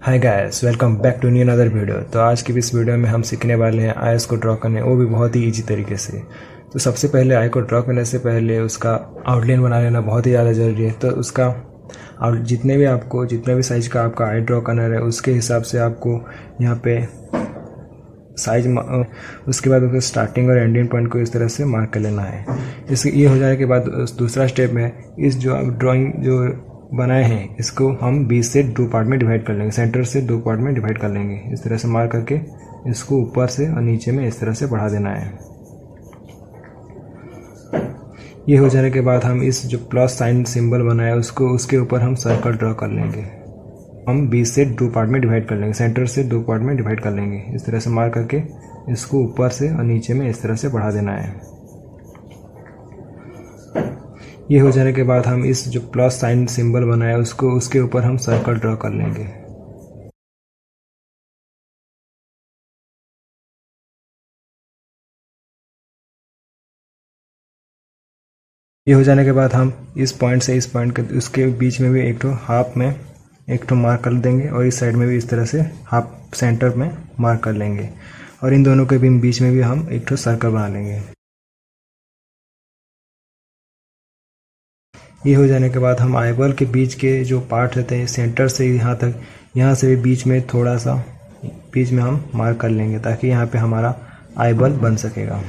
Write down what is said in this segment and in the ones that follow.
Hi guys, welcome back to new another video. तो आज की इस वीडियो में हम सीखने वाले हैं आयस को ड्रॉ करने, वो भी बहुत ही इजी तरीके से। तो सबसे पहले आई को ड्रॉ करने से पहले उसका आउटलाइन बना लेना बहुत ही ज़्यादा ज़रूरी है। तो उसका जितने भी साइज़ का आपका आई ड्रॉ करना है उसके हिसाब से आपको यहाँ पे साइज उसके बाद उसके स्टार्टिंग और एंडिंग पॉइंट को इस तरह से मार्क कर लेना है। इसके ये हो जाने के बाद दूसरा स्टेप में इस जो आप ड्राइंग जो बनाए हैं इसको हम 20 से 2 पार्ट में डिवाइड कर लेंगे। सेंटर से 2 पार्ट में डिवाइड कर लेंगे। इस तरह से मार्क करके इसको ऊपर से और नीचे में इस तरह से बढ़ा देना है। ये हो जाने के बाद हम इस जो प्लस साइन सिंबल बनाया उसको उसके ऊपर हम सर्कल ड्रॉ कर लेंगे। हम 20 से 2 पार्ट में डिवाइड कर लेंगे। सेंटर से 2 पार्ट में डिवाइड कर लेंगे। इस तरह से मार्क करके इसको ऊपर से और नीचे में इस तरह से बढ़ा देना है। ये हो जाने के बाद हम इस जो प्लस साइन सिंबल बनाया उसको उसके ऊपर हम सर्कल ड्रॉ कर लेंगे। ये हो जाने के बाद हम इस पॉइंट से इस पॉइंट के उसके बीच में भी एक तो हाफ में एक तो मार्क कर देंगे और इस साइड में भी इस तरह से हाफ सेंटर में मार्क कर लेंगे और इन दोनों के भी बीच में भी हम एक तो सर्कल बना लेंगे। ये हो जाने के बाद हम आईबॉल के बीच के जो पार्ट रहते हैं सेंटर से यहाँ तक, यहाँ से भी बीच में थोड़ा सा बीच में हम मार्क कर लेंगे ताकि यहाँ पे हमारा आईबॉल बन सकेगा।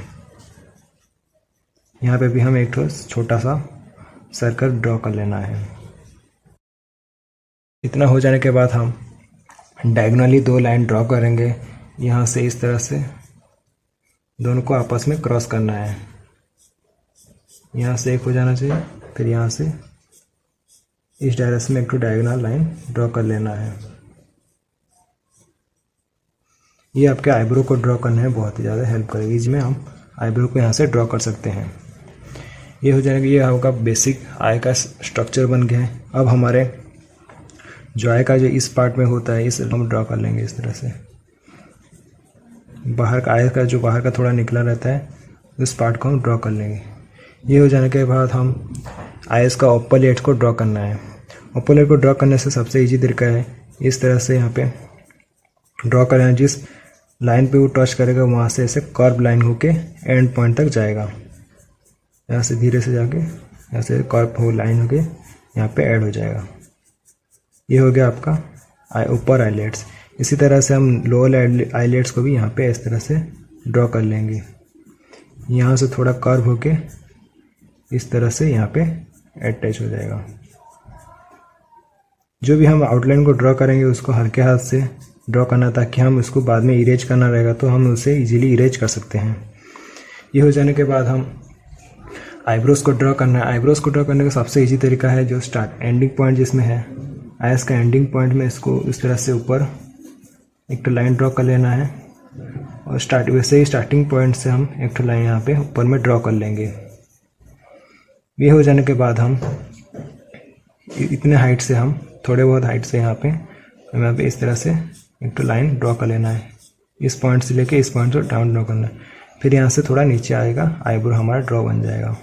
यहाँ पे भी हम एक छोटा सा सर्कल ड्रॉ कर लेना है। इतना हो जाने के बाद हम डायगोनली 2 लाइन ड्रॉ करेंगे। यहाँ से इस तरह से दोनों को आपस में क्रॉस करना है। यहाँ से एक हो जाना चाहिए, फिर यहाँ से इस डायरेक्शन में एक डायगोनल लाइन ड्रॉ कर लेना है। ये आपके आईब्रो को ड्रॉ करने में बहुत ही ज़्यादा हेल्प करेगी, जिसमें हम आईब्रो को यहाँ से ड्रॉ कर सकते हैं। ये हो जाएगा, ये आपका बेसिक आई का स्ट्रक्चर बन गया है। अब हमारे जो आई का जो इस पार्ट में होता है इसे हम ड्रॉ कर लेंगे। इस तरह से बाहर का आई का जो बाहर का थोड़ा निकला रहता है उस पार्ट को हम ड्रॉ कर लेंगे। ये हो जाने के बाद हम आईज का अपर लेट को ड्रॉ करना है। अपर लेट को ड्रॉ करने से सबसे इजी तरीका है इस तरह से यहाँ पे ड्रॉ करना है। जिस लाइन पे वो टच करेगा वहाँ से ऐसे कर्व लाइन होके एंड पॉइंट तक जाएगा। यहाँ से धीरे से जाके यहाँ से कर्व हो लाइन होके यहाँ पे ऐड हो जाएगा। ये हो गया आपका ऊपर आईलेट्स। इसी तरह से हम लोअर आईलेट्स को भी यहाँ पे इस तरह से ड्रॉ कर लेंगे। यहाँ से थोड़ा कर्व होके इस तरह से यहाँ पे अटैच हो जाएगा। जो भी हम आउटलाइन को ड्रॉ करेंगे उसको हल्के हाथ से ड्रॉ करना, ताकि हम उसको बाद में इरेज करना रहेगा तो हम उसे इजीली इरेज कर सकते हैं। ये हो जाने के बाद हम आईब्रोज को ड्रॉ करना है। आईब्रोज को ड्रॉ करने का सबसे इजी तरीका है जो एंडिंग पॉइंट जिसमें है आईज का एंडिंग पॉइंट में इसको इस तरह से ऊपर एक तो लाइन ड्रॉ कर लेना है और वैसे ही स्टार्टिंग पॉइंट से हम एक तो लाइन यहाँ पे ऊपर में ड्रॉ कर लेंगे। ये हो जाने के बाद हम इतने हाइट से हम थोड़े बहुत हाइट से यहाँ पे इस तरह से एक तो लाइन ड्रॉ कर लेना है। इस पॉइंट से लेके इस पॉइंट से डाउन ड्रॉ करना है। फिर यहाँ से थोड़ा नीचे आएगा, आईब्रो हमारा ड्रॉ बन जाएगा।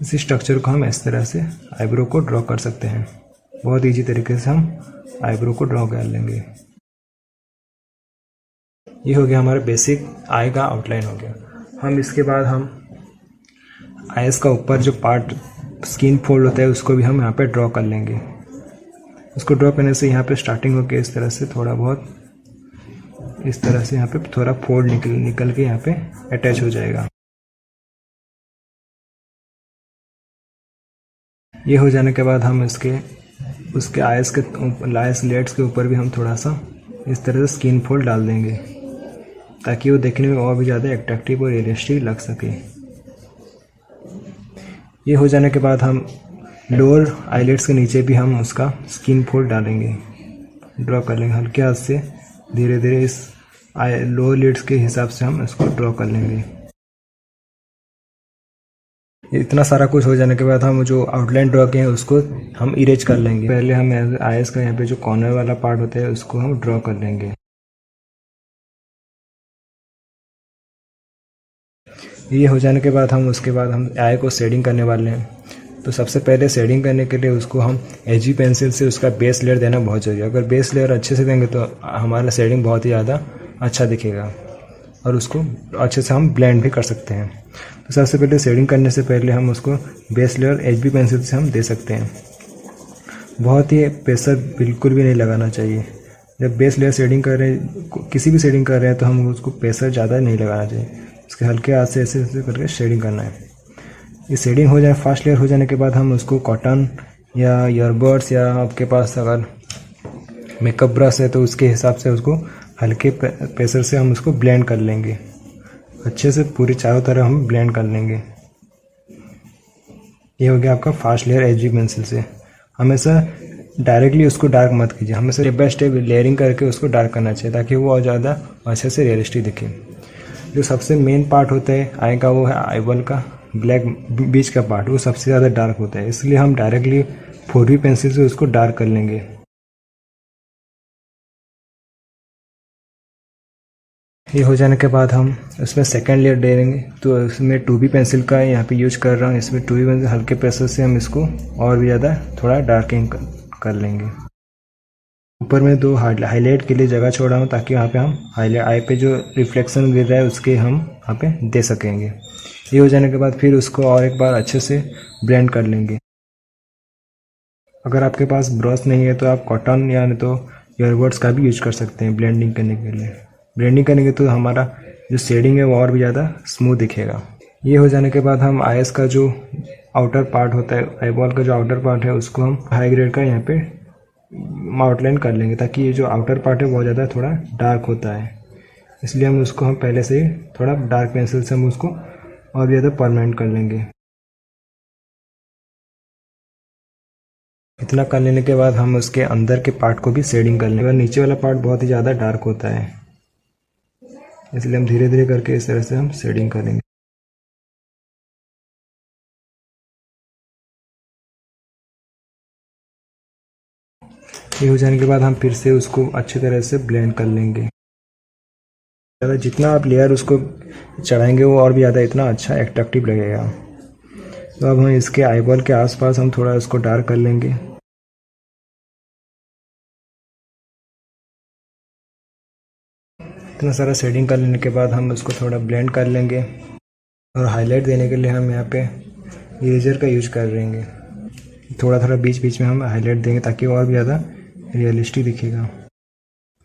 इसी स्ट्रक्चर को हम इस तरह से आईब्रो को ड्रॉ कर सकते हैं। बहुत इजी तरीके से हम आईब्रो को ड्रॉ कर लेंगे। ये हो गया हमारा बेसिक आई का आउटलाइन हो गया। हम इसके बाद हम आईज का ऊपर जो पार्ट स्किन फोल्ड होता है उसको भी हम यहाँ पे ड्रॉ कर लेंगे। उसको ड्रॉ करने से यहाँ पे स्टार्टिंग होकर इस तरह से थोड़ा बहुत इस तरह से यहाँ पे थोड़ा फोल्ड निकल के यहाँ पे अटैच हो जाएगा। ये हो जाने के बाद हम उसके आईज लेट्स के ऊपर भी हम थोड़ा सा इस तरह से स्किन फोल्ड डाल देंगे ताकि वो देखने में और भी ज़्यादा अट्रैक्टिव और रियलिस्टिक लग सके। ये हो जाने के बाद हम लोअर आईलेट्स के नीचे भी हम उसका स्किन फोल्ड डालेंगे, ड्रॉ कर लेंगे हल्के हाथ से। धीरे धीरे इस लोअर लिड्स के हिसाब से हम इसको ड्रॉ कर लेंगे। इतना सारा कुछ हो जाने के बाद हम जो आउटलाइन ड्रॉ किए हैं उसको हम इरेज कर लेंगे। पहले हम आईज का यहाँ पे जो कॉर्नर वाला पार्ट होता है उसको हम ड्रॉ कर लेंगे। ये हो जाने के बाद हम उसके बाद हम आई को शेडिंग करने वाले हैं। तो सबसे पहले शेडिंग करने के लिए उसको हम HB पेंसिल से उसका बेस लेयर देना बहुत ज़रूरी है। अगर बेस लेयर अच्छे से देंगे तो हमारा शेडिंग बहुत ही ज़्यादा अच्छा दिखेगा और उसको अच्छे से हम ब्लेंड भी कर सकते हैं। तो सबसे पहले शेडिंग करने से पहले हम उसको बेस लेयर HB पेंसिल से हम दे सकते हैं। बहुत ही प्रेशर बिल्कुल भी नहीं लगाना चाहिए। जब बेस लेयर शेडिंग कर रहे हैं, किसी भी शेडिंग कर रहे हैं, तो हम उसको प्रेशर ज़्यादा नहीं लगाना चाहिए। उसके हल्के हाथ से ऐसे ऐसे करके शेडिंग करना है। ये शेडिंग हो जाए, फर्स्ट लेयर हो जाने के बाद हम उसको कॉटन या ईयरबड्स या आपके पास अगर मेकअप ब्रश है तो उसके हिसाब से उसको हल्के प्रेशर से हम उसको ब्लेंड कर लेंगे। अच्छे से पूरी चारों तरफ हम ब्लेंड कर लेंगे। ये हो गया आपका फास्ट लेयर HB पेंसिल से। हमेशा डायरेक्टली उसको डार्क मत कीजिए, हमेशा स्टेप बाय स्टेप लेयरिंग करके उसको डार्क करना चाहिए ताकि वो और ज़्यादा अच्छे से रियलिस्टिक दिखे। जो सबसे मेन पार्ट होता है आई का वो है आईबॉल का ब्लैक बीच का पार्ट, वो सबसे ज़्यादा डार्क होता है, इसलिए हम डायरेक्टली 4B पेंसिल से उसको डार्क कर लेंगे। ये हो जाने के बाद हम इसमें सेकेंड लेयर दे देंगे। तो इसमें 2B पेंसिल का यहाँ पे यूज कर रहा हूँ। इसमें 2B पेंसिल हल्के प्रेशर से हम इसको और भी ज़्यादा थोड़ा डार्किंग कर लेंगे। ऊपर में 2 हाईलाइट के लिए जगह छोड़ा हूँ ताकि वहाँ पे हम हाईलाइट आई पे जो रिफ्लेक्शन गिर रहा है उसके हम वहाँ पे दे सकेंगे। ये हो जाने के बाद फिर उसको और एक बार अच्छे से ब्लेंड कर लेंगे। अगर आपके पास ब्रश नहीं है तो आप कॉटन या नहीं तो ईयरबड्स का भी यूज कर सकते हैं ब्लेंडिंग करने के लिए। ब्लेंडिंग करेंगे तो हमारा जो शेडिंग है वो और भी ज़्यादा स्मूथ दिखेगा। ये हो जाने के बाद हम आईज का जो आउटर पार्ट होता है, आईबॉल का जो आउटर पार्ट है, उसको हम हाई ग्रेड का यहाँ पे आउटलाइन कर लेंगे ताकि ये जो आउटर पार्ट है बहुत ज़्यादा थोड़ा डार्क होता है, इसलिए हम उसको हम पहले से ही थोड़ा डार्क पेंसिल से हम उसको और भी ज़्यादा परमानेंट कर लेंगे। इतना कर लेने के बाद हम उसके अंदर के पार्ट को भी शेडिंग कर लेंगे। नीचे वाला पार्ट बहुत ही ज़्यादा डार्क होता है, इसलिए हम धीरे धीरे करके इस तरह से हम शेडिंग करेंगे। ये हो जाने के बाद हम फिर से उसको अच्छी तरह से ब्लेंड कर लेंगे। जितना आप लेयर उसको चढ़ाएंगे वो और भी ज़्यादा इतना अच्छा एट्रैक्टिव लगेगा। तो अब हम इसके आईबॉल के आसपास हम थोड़ा उसको डार्क कर लेंगे। इतना सारा शेडिंग कर लेने के बाद हम उसको थोड़ा ब्लेंड कर लेंगे और हाईलाइट देने के लिए हम यहाँ पे इरेजर का यूज कर लेंगे। थोड़ा थोड़ा बीच बीच में हम हाईलाइट देंगे ताकि वो और भी ज़्यादा रियलिस्टिक दिखेगा।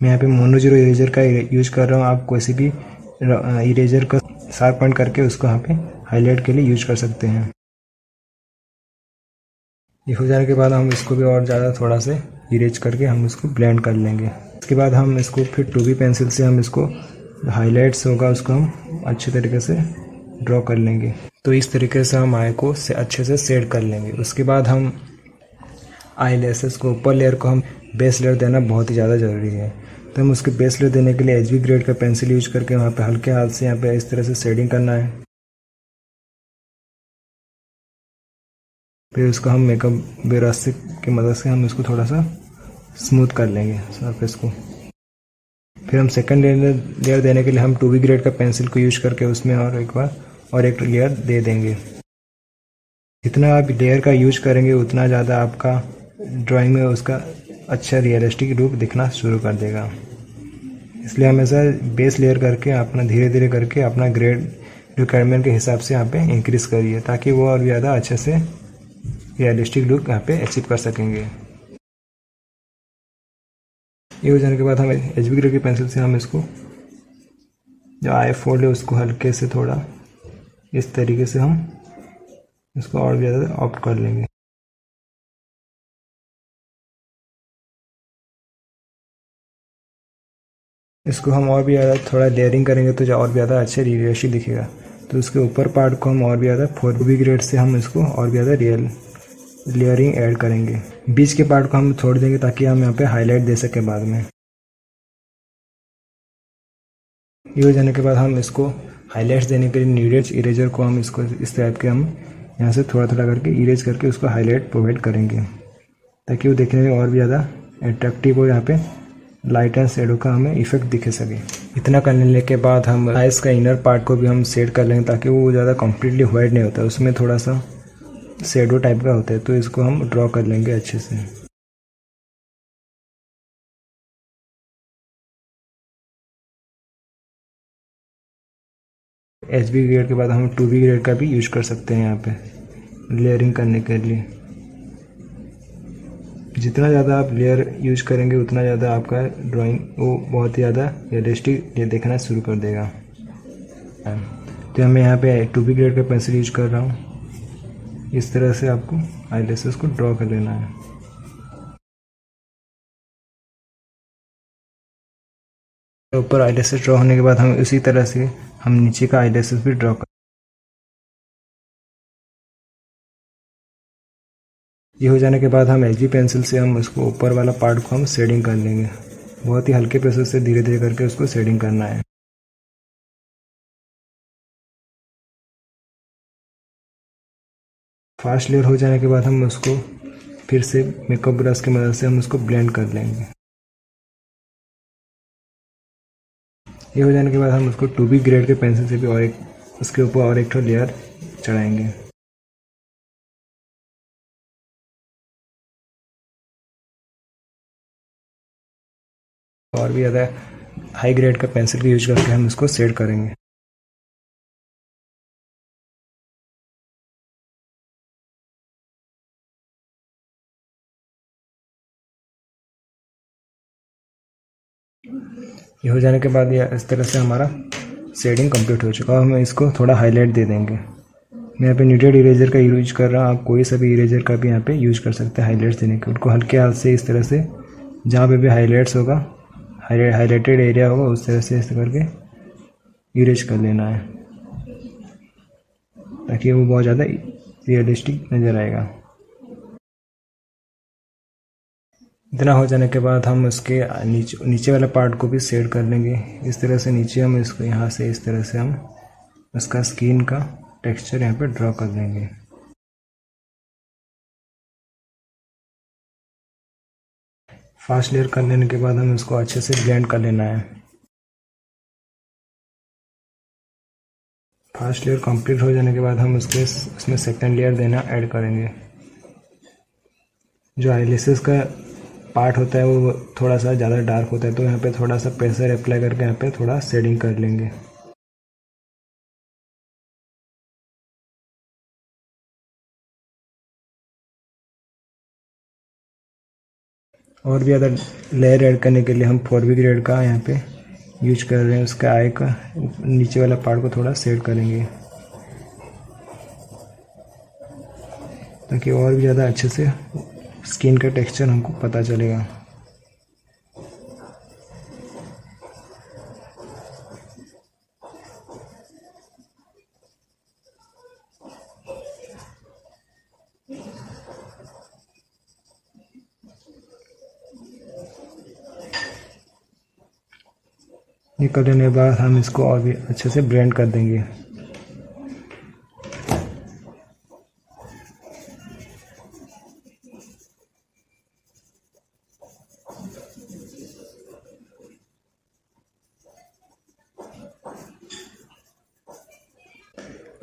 मैं यहाँ पे मोनो जीरो इरेजर का यूज कर रहा हूँ। आप कोई भी इरेजर का शार्प पॉइंट करके उसको यहाँ पे हाईलाइट के लिए यूज कर सकते हैं। ये हो जाने के बाद हम इसको भी और ज़्यादा थोड़ा से इरेज करके हम इसको ब्लेंड कर लेंगे। इसके बाद हम इसको फिर 2B पेंसिल से हम इसको हाईलाइट्स होगा उसको हम अच्छे तरीके से ड्रॉ कर लेंगे। तो इस तरीके से हम आई को अच्छे से शेड कर लेंगे। उसके बाद हम आई लेसेस को ऊपर लेयर को हम बेस लेयर देना बहुत ही ज़्यादा ज़रूरी है। तो हम उसके बेस लेयर देने के लिए HB ग्रेड का पेंसिल यूज करके वहाँ पे हल्के हाथ से यहाँ पे इस तरह से शेडिंग करना है। फिर उसको हम मेकअप ब्रश की मदद से हम इसको थोड़ा सा स्मूथ कर लेंगे सरफेस को। फिर हम सेकंड लेयर देने के लिए हम 2B ग्रेड का पेंसिल को यूज करके उसमें और एक लेयर दे देंगे। जितना आप लेयर का यूज करेंगे उतना ज़्यादा आपका ड्राइंग में उसका अच्छा रियलिस्टिक रूप दिखना शुरू कर देगा। इसलिए हमेशा बेस लेयर करके अपना धीरे धीरे करके अपना ग्रेड रिक्वायरमेंट के हिसाब से यहाँ पे इंक्रीज़ करिए ताकि वो और ज़्यादा अच्छे से रियलिस्टिक लुक यहाँ पे अचीव कर सकेंगे। ये हो जाने के बाद हम HB ग्रेड की पेंसिल से हम इसको जो आई फोल्ड है उसको हल्के से थोड़ा इस तरीके से हम इसको और भी ज़्यादा ऑप्ट कर लेंगे। इसको हम और भी ज़्यादा थोड़ा लेयरिंग करेंगे तो जो और भी ज़्यादा अच्छे रियलिस्टिक दिखेगा। तो उसके ऊपर पार्ट को हम और भी ज़्यादा 4B ग्रेड से हम इसको और भी ज़्यादा लेयरिंग ऐड करेंगे। बीच के पार्ट को हम छोड़ देंगे ताकि हम यहाँ पे हाईलाइट दे सकें बाद में। ये हो जाने के बाद हम इसको हाईलाइट्स देने के लिए न्यूडेज इरेजर को हम इसको इस टाइप के हम यहाँ से थोड़ा थोड़ा करके इरेज करके उसको हाईलाइट प्रोवाइड करेंगे ताकि वो देखने में और भी ज़्यादा एट्रैक्टिव हो। यहाँ पे लाइट एंड शेडो का हमें इफेक्ट दिखे सके। इतना कर लेने के बाद हम आइस का इनर पार्ट को भी हम शेड कर लेंगे ताकि वो ज़्यादा कम्प्लीटली वाइट नहीं होता, उसमें थोड़ा सा शेडो टाइप का होता है, तो इसको हम ड्रॉ कर लेंगे अच्छे से। HB ग्रेड के बाद हम 2B ग्रेड का भी यूज कर सकते हैं यहाँ पे लेयरिंग करने के लिए। जितना ज़्यादा आप लेयर यूज करेंगे उतना ज़्यादा आपका ड्राइंग वो बहुत ही ज़्यादा रियलिस्टिक ये देखना शुरू कर देगा। तो मैं यहाँ पे 2B ग्रेड का पेंसिल यूज कर रहा हूँ। इस तरह से आपको आईलैशेस को ड्रॉ कर लेना है। ऊपर आईलैशेस ड्रॉ होने के बाद हम उसी तरह से हम नीचे का आईलैशेस भी ड्रॉ कर। ये हो जाने के बाद हम HB पेंसिल से हम उसको ऊपर वाला पार्ट को हम शेडिंग कर लेंगे। बहुत ही हल्के प्रेशर से धीरे धीरे करके उसको शेडिंग करना है। फास्ट लेयर हो जाने के बाद हम उसको फिर से मेकअप ब्रश की मदद से हम उसको ब्लेंड कर लेंगे। ये हो जाने के बाद हम उसको 2B ग्रेड के पेंसिल से भी और एक उसके ऊपर और एक लेयर चढ़ाएंगे। और भी ज़्यादा हाई ग्रेड का पेंसिल का यूज करके हम इसको शेड करेंगे। ये हो जाने के बाद ये इस तरह से हमारा शेडिंग कंप्लीट हो चुका है। हम इसको थोड़ा हाईलाइट दे देंगे। मैं यहाँ पे न्यूटेड इरेजर का यूज कर रहा हूँ। आप कोई सा भी इरेजर का भी यहाँ पे यूज कर सकते हैं हाईलाइट्स देने के। उनको हल्के हाथ से इस तरह से जहाँ पे भी हाईलाइट्स होगा, हाईलाइटेड एरिया होगा, उस तरह से इस करके इरेज कर लेना है ताकि वो बहुत ज़्यादा रियलिस्टिक नज़र आएगा। इतना हो जाने के बाद हम उसके नीचे वाला पार्ट को भी शेड कर लेंगे। इस तरह से नीचे हम इसको यहाँ से इस तरह से हम उसका स्किन का टेक्सचर यहाँ पे ड्रॉ कर लेंगे। फास्ट लेयर कर लेने के बाद हम इसको अच्छे से ब्लेंड कर लेना है। फर्स्ट लेयर कंप्लीट हो जाने के बाद हम उसमें सेकंड लेयर देना ऐड करेंगे। जो आईलैशेस का पार्ट होता है वो थोड़ा सा ज़्यादा डार्क होता है, तो यहाँ पे थोड़ा सा प्रेशर अप्लाई करके यहाँ पे थोड़ा शेडिंग कर लेंगे। और भी ज़्यादा लेयर ऐड करने के लिए हम 4B ग्रेड का यहाँ पे यूज कर रहे हैं। उसका आई का नीचे वाला पार्ट को थोड़ा शेड करेंगे ताकि और भी ज़्यादा अच्छे से स्किन का टेक्सचर हमको पता चलेगा। ये कर लेने के बाद हम इसको और भी अच्छे से ब्लेंड कर देंगे।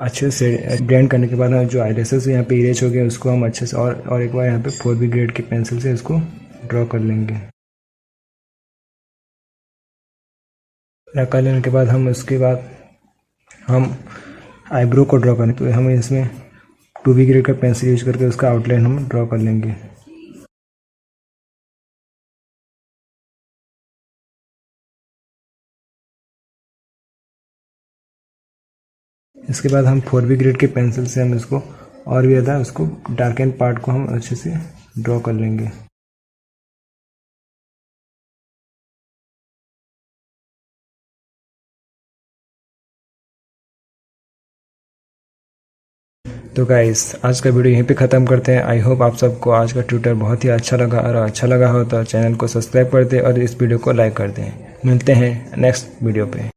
अच्छे से ब्लेंड करने के बाद जो आईलैशेस यहाँ पे इरेज हो गया उसको हम अच्छे से और एक बार यहाँ पे 4B ग्रेड की पेंसिल से इसको ड्रॉ कर लेंगे। कर लेने के बाद हम उसके बाद हम आईब्रो को ड्रॉ करें, तो हम इसमें 2B ग्रेड का पेंसिल यूज करके उसका आउटलाइन हम ड्रॉ कर लेंगे। इसके बाद हम 4B ग्रेड के पेंसिल से हम इसको और भी ज़्यादा उसको डार्कन पार्ट को हम अच्छे से ड्रॉ कर लेंगे। तो गाइस आज का वीडियो यहीं पे ख़त्म करते हैं। आई होप आप सबको आज का ट्यूटर बहुत ही अच्छा लगा, और अच्छा लगा हो तो चैनल को सब्सक्राइब कर दें और इस वीडियो को लाइक कर दें। मिलते हैं नेक्स्ट वीडियो पे।